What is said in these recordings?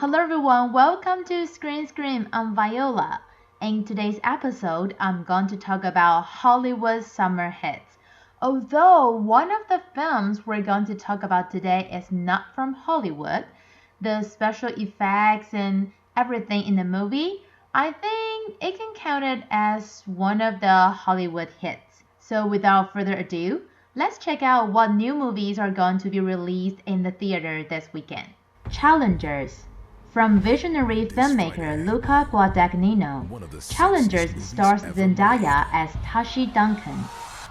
Hello everyone, welcome to Screen Scream. I'm Viola. In today's episode, I'm going to talk about Hollywood summer hits. Although one of the films we're going to talk about today is not from Hollywood, the special effects and everything in the movie, I think it can count it as one of the Hollywood hits. So without further ado, let's check out what new movies are going to be released in the theater this weekend. Challengers. From visionary filmmaker Luca Guadagnino, Challengers stars Zendaya as Tashi Duncan,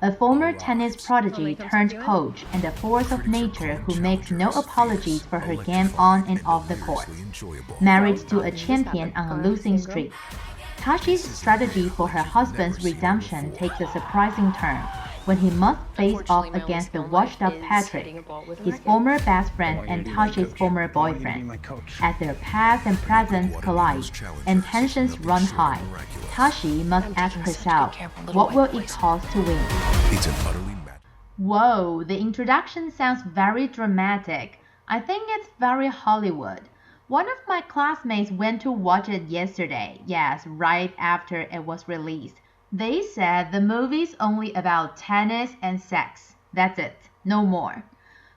a former tennis prodigy turned coach and a force of nature who makes no apologies for her game on and off the court. Married to a champion on a losing streak, Tashi's strategy for her husband's redemption takes a surprising turn when he must face off against the washed-up Patrick, his former best friend and Tashi's former boyfriend. As their past and presents collide and tensions run high, Tashi must ask herself, what will it cost to win? Whoa, the introduction sounds very dramatic. I think it's very Hollywood. One of my classmates went to watch it yesterday, yes, right after it was released. They said the movie's only about tennis and sex. That's it, no more.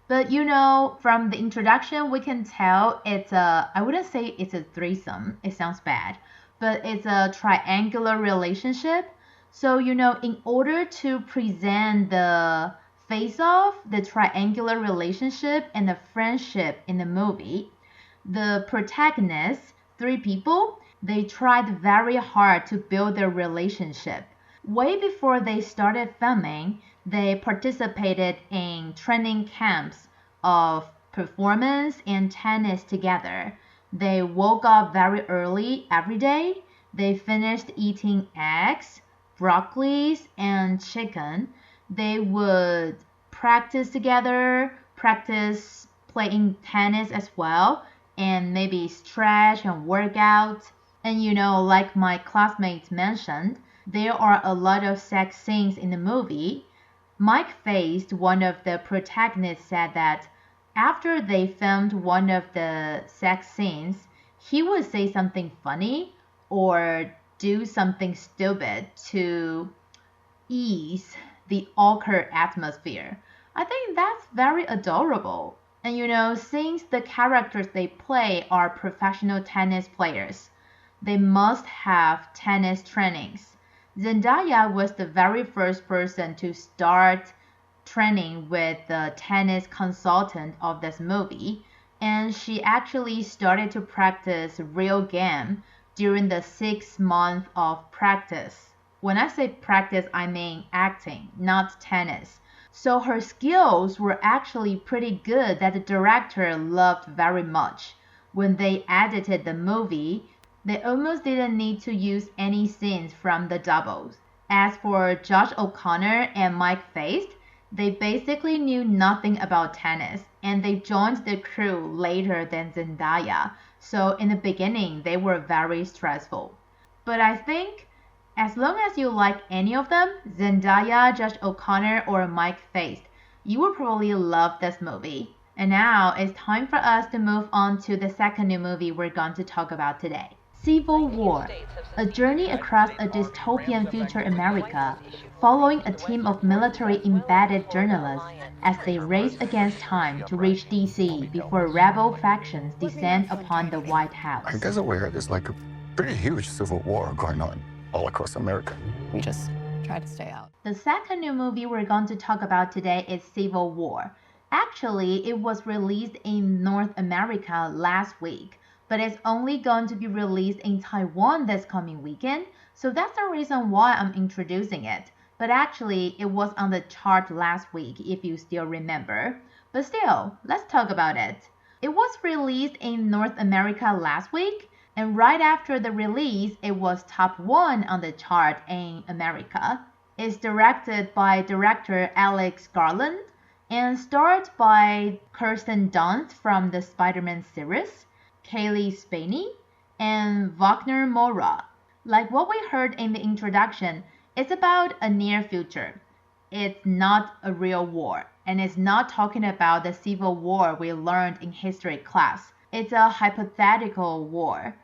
But from the introduction, we can tell I wouldn't say it's a threesome, it sounds bad, but it's a triangular relationship. So, in order to present the face-off, the triangular relationship, and the friendship in the movie, the protagonists, three people, they tried very hard to build their relationship. Way before they started filming, they participated in training camps of performance and tennis together. They woke up very early every day. They finished eating eggs, broccoli, and chicken. They would practice together, practice playing tennis as well, and maybe stretch and work out. And like my classmates mentioned, there are a lot of sex scenes in the movie. Mike Faced, one of the protagonists, said that after they filmed one of the sex scenes, he would say something funny or do something stupid to ease the awkward atmosphere. I think that's very adorable. And since the characters they play are professional tennis players, they must have tennis trainings. Zendaya was the very first person to start training with the tennis consultant of this movie, and she actually started to practice real game during the 6 months of practice. When I say practice, I mean acting, not tennis. So her skills were actually pretty good that the director loved very much. When they edited the movie, they almost didn't need to use any scenes from the doubles. As for Josh O'Connor and Mike Faced, they basically knew nothing about tennis, and they joined the crew later than Zendaya. So in the beginning, they were very stressful. But I think as long as you like any of them, Zendaya, Josh O'Connor, or Mike Faced, you will probably love this movie. And now it's time for us to move on to the second new movie we're going to talk about today. Civil War, a journey across a dystopian future America, following a team of military-embedded journalists as they race against time to reach DC before rebel factions descend upon the White House. Are you guys aware there's like a pretty huge civil war going on all across America? We just try to stay out. The second new movie we're going to talk about today is Civil War. Actually, it was released in North America last week, but it's only going to be released in Taiwan this coming weekend, so that's the reason why I'm introducing it. But actually, it was on the chart last week, if you still remember. But still, let's talk about it. It was released in North America last week, and right after the release, it was top 1 on the chart in America. It's directed by director Alex Garland and starred by Kirsten Dunst from the Spider-Man series, Kaylee Spaney, and Wagner Moura. Like what we heard in the introduction, it's about a near future. It's not a real war, and it's not talking about the civil war we learned in history class. It's a hypothetical war,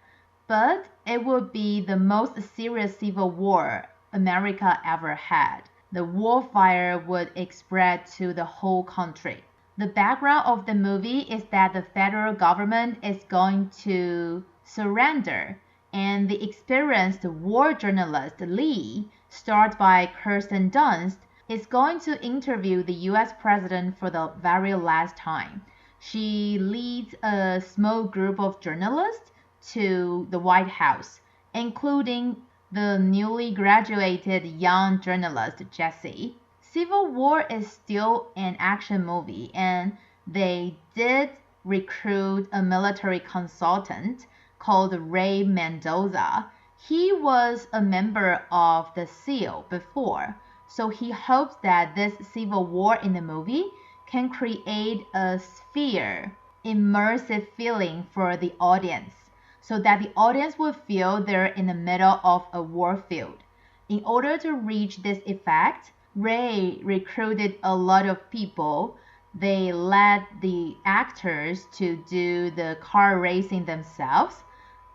but it would be the most serious civil war America ever had. The warfare would spread to the whole country. The background of the movie is that the federal government is going to surrender, and the experienced war journalist Lee, starred by Kirsten Dunst, is going to interview the US president for the very last time. She leads a small group of journalists to the White House, including the newly graduated young journalist Jesse. Civil War is still an action movie, and they did recruit a military consultant called Ray Mendoza. He was a member of the SEAL before, so he hopes that this civil war in the movie can create a sphere, immersive feeling for the audience, so that the audience will feel they're in the middle of a war field. In order to reach this effect, Ray recruited a lot of people. They led the actors to do the car racing themselves,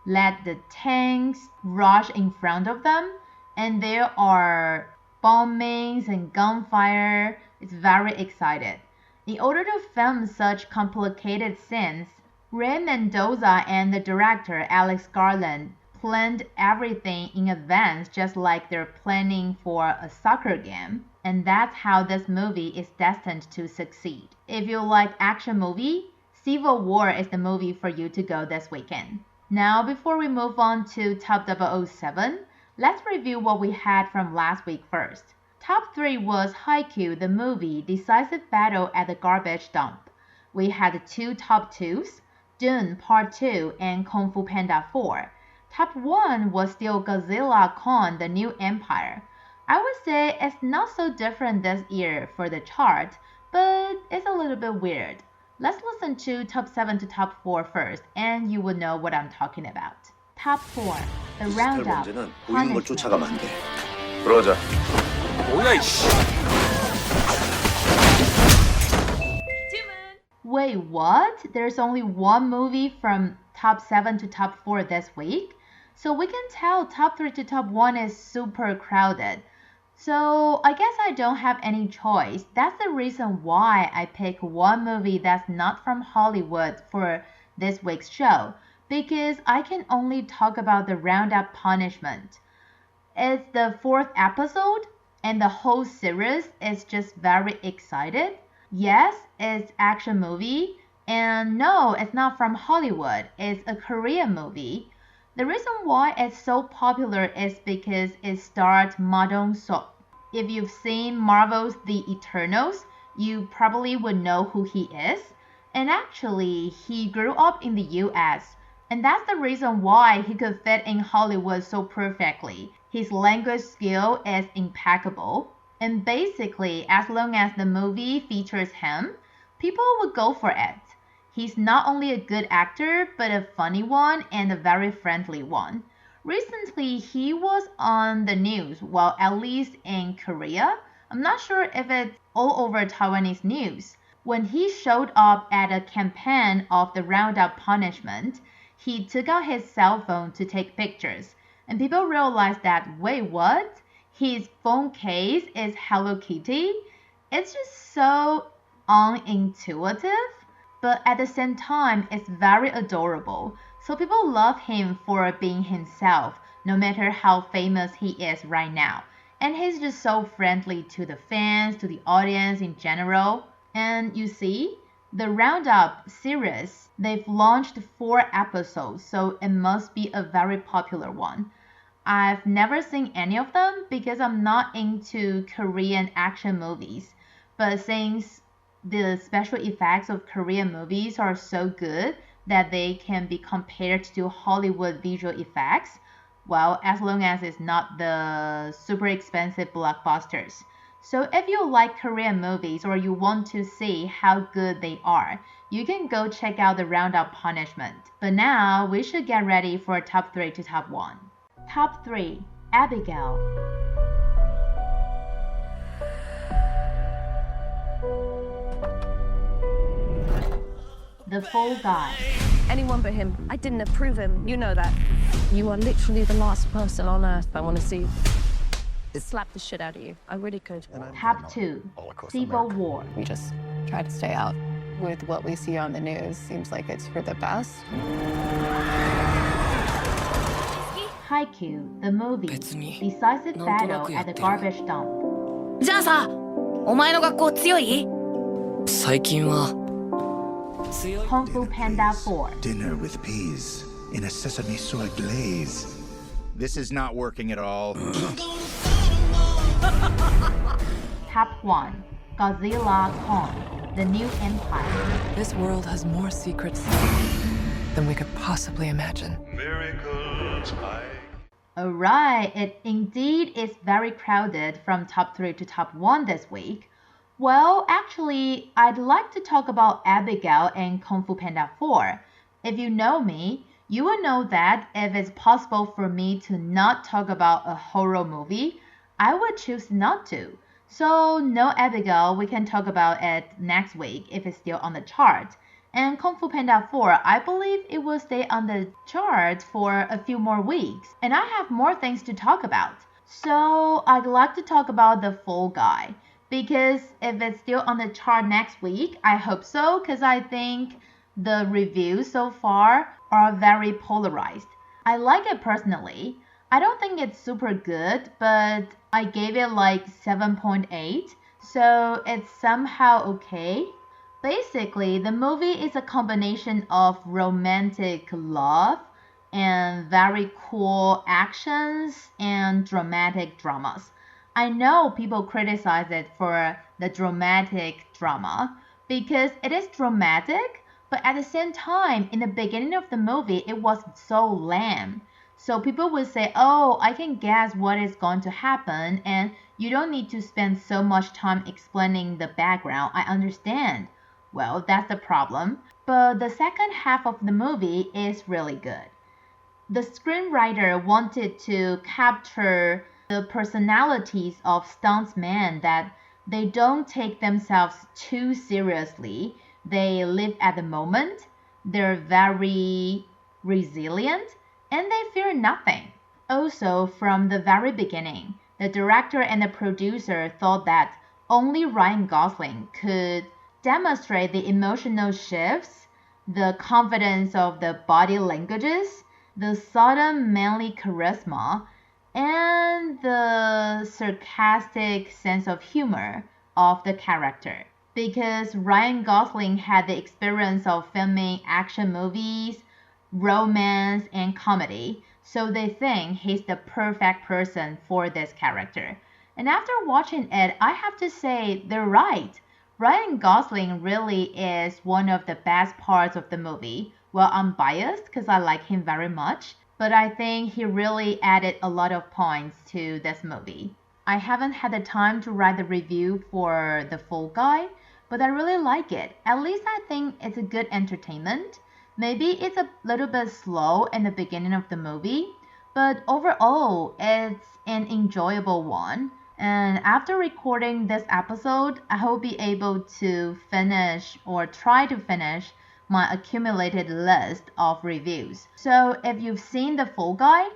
let the tanks rush in front of them, and there are bombings and gunfire. It's very excited. In order to film such complicated scenes, Ray Mendoza and the director Alex Garland planned everything in advance, just like they're planning for a soccer game. And that's how this movie is destined to succeed. If you like action movie, Civil War is the movie for you to go this weekend. Now, before we move on to Top 007, let's review what we had from last week first. Top 3 was Haikyuu, the movie, Decisive Battle at the Garbage Dump. We had 2 Top 2s, Dune Part 2 and Kung Fu Panda 4. Top 1 was still Godzilla Kong, The New Empire. I would say it's not so different this year for the chart, but it's a little bit weird. Let's listen to Top 7 to Top 4 first, and you will know what I'm talking about. Top 4, The Roundup, 보이는 걸 쫓아가면 안 Punishment. 돼. 그러자. 뭐야 이씨. Wait, what? There's only one movie from Top 7 to Top 4 this week? So we can tell Top 3 to Top 1 is super crowded. So I guess I don't have any choice. That's the reason why I pick one movie that's not from Hollywood for this week's show, because I can only talk about the Roundup Punishment. It's the 4th episode, and the whole series is just very excited. Yes, it's action movie, and no, it's not from Hollywood. It's a Korean movie. The reason why it's so popular is because it stars Ma Dong-seok. If you've seen Marvel's The Eternals, you probably would know who he is. And actually, he grew up in the US, and that's the reason why he could fit in Hollywood so perfectly. His language skill is impeccable, and basically, as long as the movie features him, people would go for it. He's not only a good actor, but a funny one and a very friendly one. Recently, he was on the news, well, at least in Korea. I'm not sure if it's all over Taiwanese news. When he showed up at a campaign of the Roundup Punishment, he took out his cell phone to take pictures. And people realized that, wait, what? His phone case is Hello Kitty? It's just so unintuitive. But at the same time, it's very adorable. So people love him for being himself, no matter how famous he is right now. And he's just so friendly to the fans, to the audience in general. And you see, the Roundup series, they've launched 4 episodes, so it must be a very popular one. I've never seen any of them because I'm not into Korean action movies. But since the special effects of Korean movies are so good that they can be compared to Hollywood visual effects, well, as long as it's not the super expensive blockbusters. So if you like Korean movies or you want to see how good they are, you can go check out the Roundup Punishment. But now we should get ready for Top 3 to Top 1. Top 3, Abigail. The Fall Guy. Anyone but him. I didn't approve him. You know that. You are literally the last person on earth I want to see. Slap the shit out of you. I really could. Top 2. Civil War. We just try to stay out. With what we see on the news, seems like it's for the best. Haikyuu, the movie. Decisive battle at the garbage dump. じゃあさ、お前の学校強い？最近は。Kung Fu Panda 4. Dinner with peas in a sesame soy glaze. This is not working at all. Top 1. Godzilla Kong, The New Empire. This world has more secrets than we could possibly imagine. Alright, it indeed is very crowded from top 3 to top 1 this week. Well, actually, I'd like to talk about Abigail and Kung Fu Panda 4. If you know me, you will know that if it's possible for me to not talk about a horror movie, I would choose not to. So, no Abigail, we can talk about it next week if it's still on the chart. And Kung Fu Panda 4, I believe it will stay on the chart for a few more weeks. And I have more things to talk about. So, I'd like to talk about The Fall Guy. Because if it's still on the chart next week, I hope so, because I think the reviews so far are very polarized. I like it personally. I don't think it's super good, but I gave it like 7.8, so it's somehow okay. Basically, the movie is a combination of romantic love and very cool actions and dramatic dramas. I know people criticize it for the dramatic drama because it is dramatic, but at the same time, in the beginning of the movie, it was so lame. So people would say, oh, I can guess what is going to happen, and you don't need to spend so much time explaining the background. I understand. Well, that's the problem. But the second half of the movie is really good. The screenwriter wanted to capture the personalities of stuntsmen, that they don't take themselves too seriously. They live at the moment. They're very resilient, and they fear nothing. Also, from the very beginning, the director and the producer thought that only Ryan Gosling could demonstrate the emotional shifts, the confidence of the body languages, the sudden manly charisma, and the sarcastic sense of humor of the character. Because Ryan Gosling had the experience of filming action movies, romance, and comedy, so they think he's the perfect person for this character. And after watching it, I have to say they're right. Ryan Gosling really is one of the best parts of the movie. Well, I'm biased because I like him very much, but I think he really added a lot of points to this movie. I haven't had the time to write the review for The Fall Guy, but I really like it. At least I think it's a good entertainment. Maybe it's a little bit slow in the beginning of the movie, but overall, it's an enjoyable one. And after recording this episode, I will be able to finish or try to finish my accumulated list of reviews. So if you've seen The Fall Guy,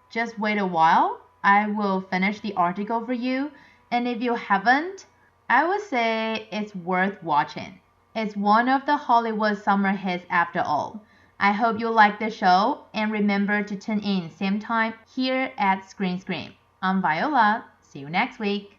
just wait a while. I will finish the article for you. And if you haven't, I would say it's worth watching. It's one of the Hollywood summer hits after all. I hope you like the show, and remember to tune in same time here at Screen Scream. I'm Viola. See you next week.